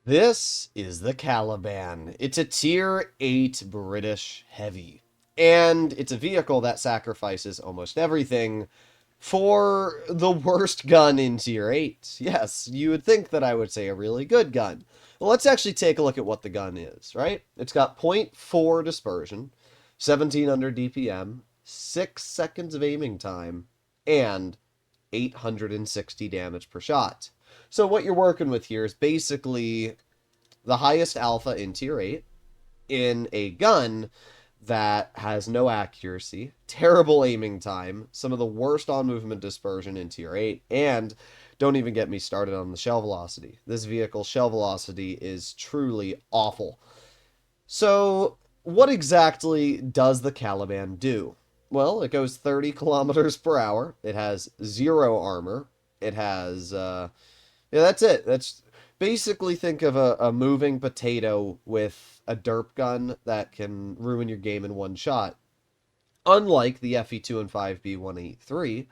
This is the Caliban. It's a Tier 8 British heavy. And it's a vehicle that sacrifices almost everything for the worst gun in Tier 8. Yes, you would think that I would say a really good gun. Well, let's actually take a look at what the gun is, right? It's got point 0.4 dispersion, 1700 DPM, 6 seconds of aiming time, and 860 damage per shot. So what you're working with here is basically the highest alpha in tier 8 in a gun that has no accuracy, terrible aiming time, some of the worst on movement dispersion in tier 8, and don't even get me started on the shell velocity. This vehicle's shell velocity is truly awful. So, what exactly does the Caliban do? Well, it goes 30 kilometers per hour. It has zero armor. It has, yeah, that's it. That's basically think of a moving potato with a derp gun that can ruin your game in one shot. Unlike the FE2 and 5B 183,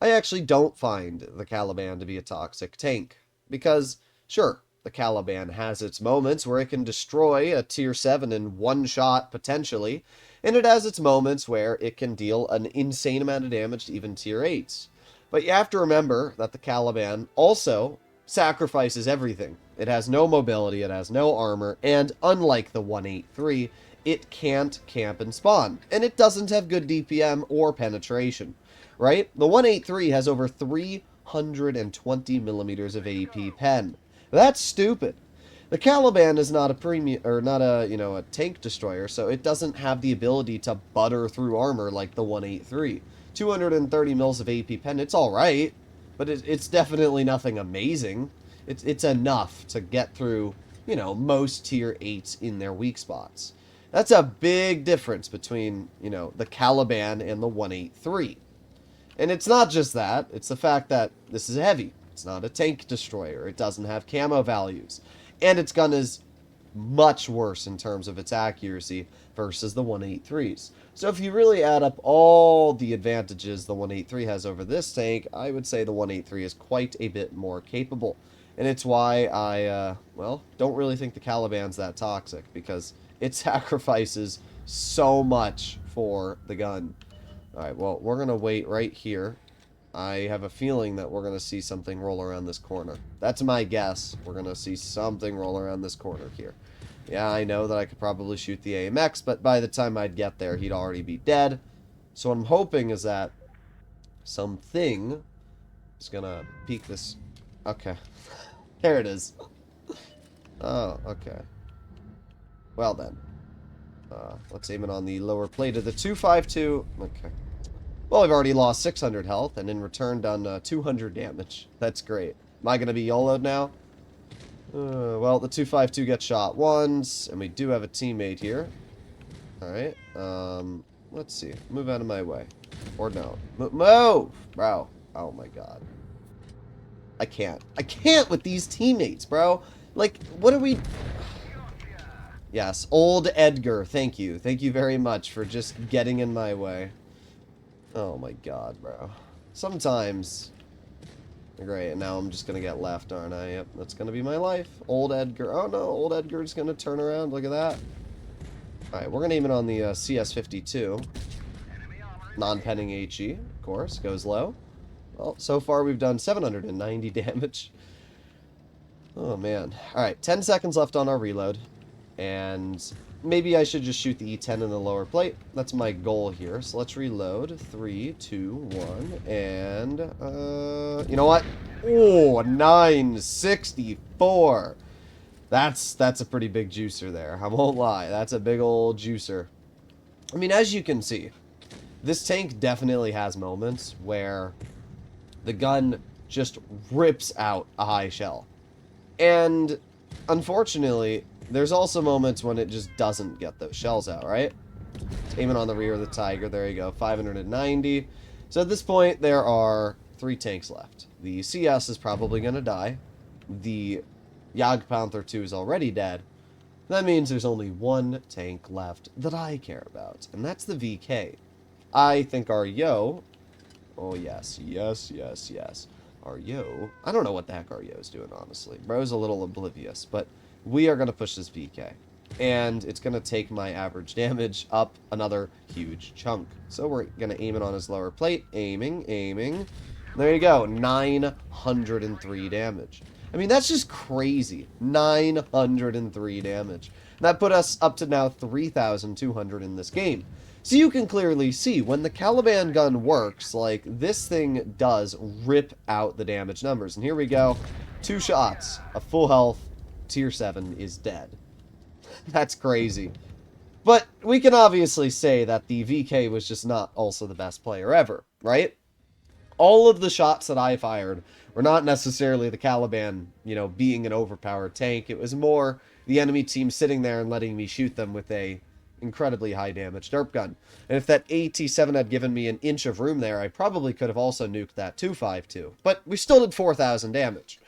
I actually don't find the Caliban to be a toxic tank. Because, sure, the Caliban has its moments where it can destroy a tier 7 in one shot, potentially, and it has its moments where it can deal an insane amount of damage to even tier 8s. But you have to remember that the Caliban also sacrifices everything. It has no mobility, it has no armor, and unlike the 183, it can't camp and spawn. And it doesn't have good DPM or penetration, right? The 183 has over 320 millimeters of AP pen. That's stupid. The Caliban is not a premium or not a, a tank destroyer, so it doesn't have the ability to butter through armor like the 183. 230 mils of AP pen, it's all right, but it's definitely nothing amazing. It's enough to get through, most tier 8s in their weak spots. That's a big difference between, the Caliban and the 183. And it's not just that, it's the fact that this is heavy. It's not a tank destroyer. It doesn't have camo values. And its gun is much worse in terms of its accuracy versus the 183s. So if you really add up all the advantages the 183 has over this tank, I would say the 183 is quite a bit more capable. And it's why I, don't really think the Caliban's that toxic, because it sacrifices so much for the gun. Alright, well, we're going to wait right here. I have a feeling that we're going to see something roll around this corner. That's my guess. We're going to see something roll around this corner here. Yeah, I know that I could probably shoot the AMX, but by the time I'd get there, he'd already be dead. So what I'm hoping is that something is going to peek this. Okay. There it is. Oh, okay. Well then. Let's aim it on the lower plate of the 252. Okay. Well, I've already lost 600 health, and in return done 200 damage. That's great. Am I going to be YOLO'd now? Well, the 252 gets shot once, and we do have a teammate here. Alright, let's see. Move out of my way. Or no. Move! Bro. Oh my god. I can't. I can't with these teammates, bro. Like, what are we... Yes, old Edgar. Thank you. Thank you very much for just getting in my way. Oh my god, bro. Sometimes... Great, and now I'm just gonna get left, aren't I? Yep, that's gonna be my life. Old Edgar. Oh no, old Edgar's gonna turn around. Look at that. Alright, we're gonna aim it on the CS-52. Non-penning HE, of course. Goes low. Well, so far we've done 790 damage. Oh man. Alright, 10 seconds left on our reload. And maybe I should just shoot the E10 in the lower plate. That's my goal here. So let's reload. 3, 2, 1, and you know what? Oh, 964. That's a pretty big juicer there. I won't lie. That's a big old juicer. I mean, as you can see, this tank definitely has moments where the gun just rips out a high shell. And unfortunately, there's also moments when it just doesn't get those shells out, right? Aiming on the rear of the Tiger. There you go. 590. So at this point, there are 3 tanks left. The CS is probably going to die. The Jagdpanther 2 is already dead. That means there's only 1 tank left that I care about, and that's the VK. I think our Yo... Oh, yes. Yes, yes, yes. Our Yo... I don't know what the heck our Yo is doing, honestly. Bro's a little oblivious, but we are going to push this VK. And it's going to take my average damage up another huge chunk. So we're going to aim it on his lower plate. Aiming, aiming. There you go. 903 damage. I mean, that's just crazy. 903 damage. That put us up to now 3,200 in this game. So you can clearly see, when the Caliban gun works, like, this thing does rip out the damage numbers. And here we go. 2 shots, a full health, tier 7 is dead. That's crazy. But we can obviously say that the VK was just not also the best player ever, right? All of the shots that I fired were not necessarily the Caliban, you know, being an overpowered tank. It was more the enemy team sitting there and letting me shoot them with a incredibly high damage derp gun. And if that AT-7 had given me an inch of room there, I probably could have also nuked that 252. But we still did 4,000 damage.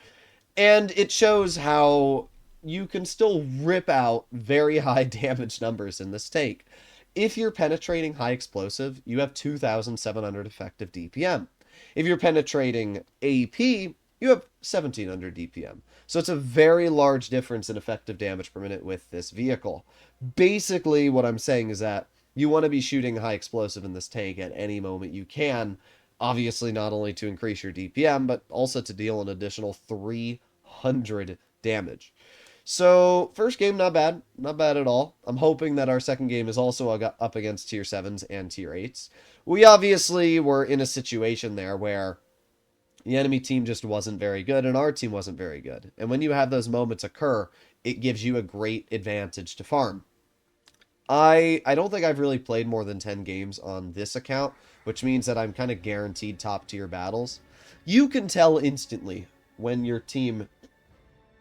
And it shows how you can still rip out very high damage numbers in this tank. If you're penetrating high explosive, you have 2,700 effective DPM. If you're penetrating AP, you have 1,700 DPM. So it's a very large difference in effective damage per minute with this vehicle. Basically, what I'm saying is that you want to be shooting high explosive in this tank at any moment you can. Obviously, not only to increase your DPM, but also to deal an additional 300 damage. So, first game, not bad. Not bad at all. I'm hoping that our second game is also up against tier 7s and tier 8s. We obviously were in a situation there where the enemy team just wasn't very good and our team wasn't very good. And when you have those moments occur, it gives you a great advantage to farm. I don't think I've really played more than 10 games on this account, which means that I'm kind of guaranteed top tier battles. You can tell instantly when your team,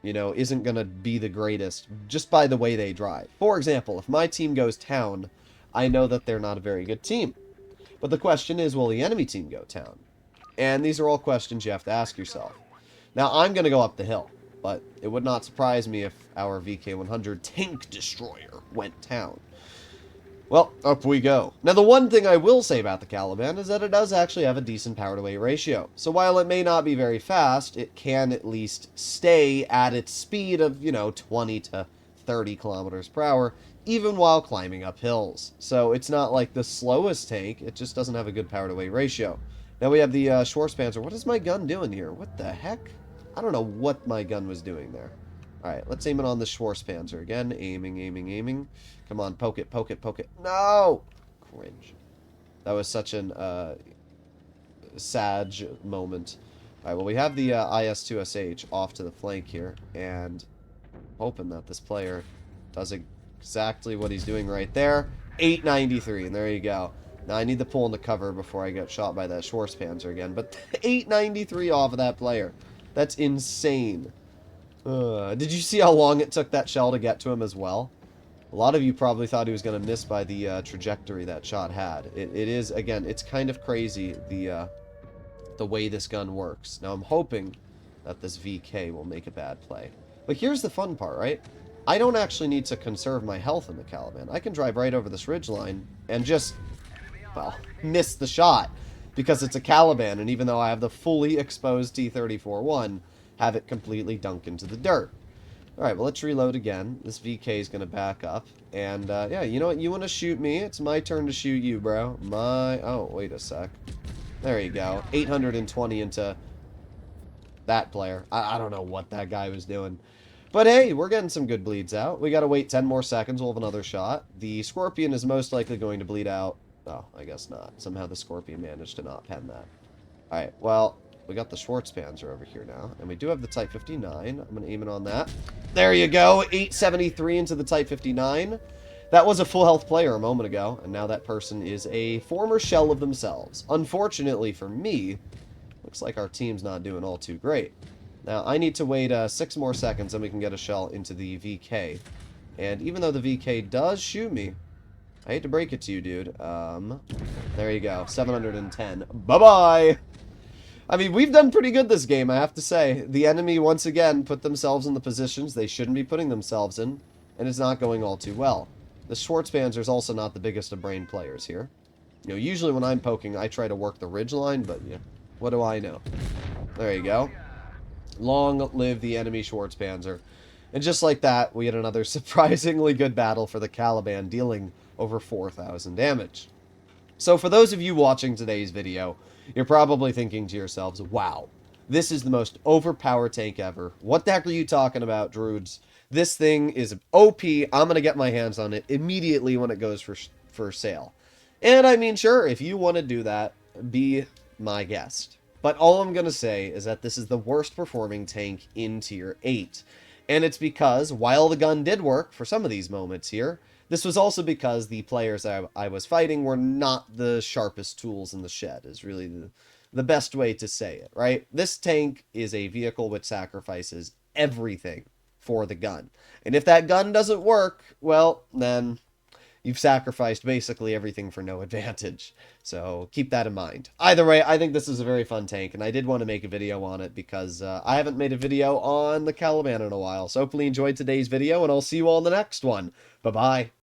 you know, isn't going to be the greatest just by the way they drive. For example, if my team goes town, I know that they're not a very good team. But the question is, will the enemy team go town? And these are all questions you have to ask yourself. Now, I'm going to go up the hill, but it would not surprise me if our VK-100 tank destroyer went town. Well, up we go. Now, the one thing I will say about the Caliban is that it does actually have a decent power-to-weight ratio. So while it may not be very fast, it can at least stay at its speed of, you know, 20 to 30 kilometers per hour, even while climbing up hills. So it's not like the slowest tank, it just doesn't have a good power-to-weight ratio. Now we have the Schwarzpanzer. What is my gun doing here? What the heck? I don't know what my gun was doing there. Alright, let's aim it on the Schwarzpanzer again. Aiming, aiming, aiming. Come on, poke it, poke it, poke it. No! Cringe. That was such an sad moment. Alright, well, we have the IS-2SH off to the flank here, and hoping that this player does exactly what he's doing right there. 893, and there you go. Now, I need to pull in the cover before I get shot by that Schwarzpanzer again, but 893 off of that player. That's insane. Did you see how long it took that shell to get to him as well? A lot of you probably thought he was going to miss by the trajectory that shot had. It is, again, it's kind of crazy, the way this gun works. Now, I'm hoping that this VK will make a bad play. But here's the fun part, right? I don't actually need to conserve my health in the Caliban. I can drive right over this ridgeline and just, well, miss the shot because it's a Caliban, and even though I have the fully exposed T-34-1, have it completely dunk into the dirt. Alright, well, let's reload again. This VK is going to back up. And, yeah, you know what? You want to shoot me? It's my turn to shoot you, bro. Oh, wait a sec. There you go. 820 into that player. I don't know what that guy was doing. But, hey, we're getting some good bleeds out. We got to wait 10 more seconds. We'll have another shot. The Scorpion is most likely going to bleed out. Oh, I guess not. Somehow the Scorpion managed to not pen that. Alright, well, we got the Schwarzpanzer over here now, and we do have the Type 59. I'm going to aim it on that. There you go, 873 into the Type 59. That was a full health player a moment ago, and now that person is a former shell of themselves. Unfortunately for me, looks like our team's not doing all too great. Now, I need to wait 6 more seconds, and we can get a shell into the VK. And even though the VK does shoot me, I hate to break it to you, dude. There you go, 710. Bye-bye! I mean, we've done pretty good this game, I have to say. The enemy, once again, put themselves in the positions they shouldn't be putting themselves in, and it's not going all too well. The Schwarzpanzer is also not the biggest of brain players here. You know, usually when I'm poking, I try to work the ridgeline, but yeah, what do I know? There you go. Long live the enemy Schwarzpanzer. And just like that, we had another surprisingly good battle for the Caliban, dealing over 4,000 damage. So for those of you watching today's video, you're probably thinking to yourselves, wow, this is the most overpowered tank ever. What the heck are you talking about, Druids? This thing is OP. I'm going to get my hands on it immediately when it goes for sale. And I mean, sure, if you want to do that, be my guest. But all I'm going to say is that this is the worst performing tank in Tier 8. And it's because, while the gun did work for some of these moments here, this was also because the players I was fighting were not the sharpest tools in the shed, is really the best way to say it, right? This tank is a vehicle which sacrifices everything for the gun. And if that gun doesn't work, well, then you've sacrificed basically everything for no advantage. So keep that in mind. Either way, I think this is a very fun tank, and I did want to make a video on it because I haven't made a video on the Caliban in a while. So hopefully you enjoyed today's video, and I'll see you all in the next one. Bye-bye.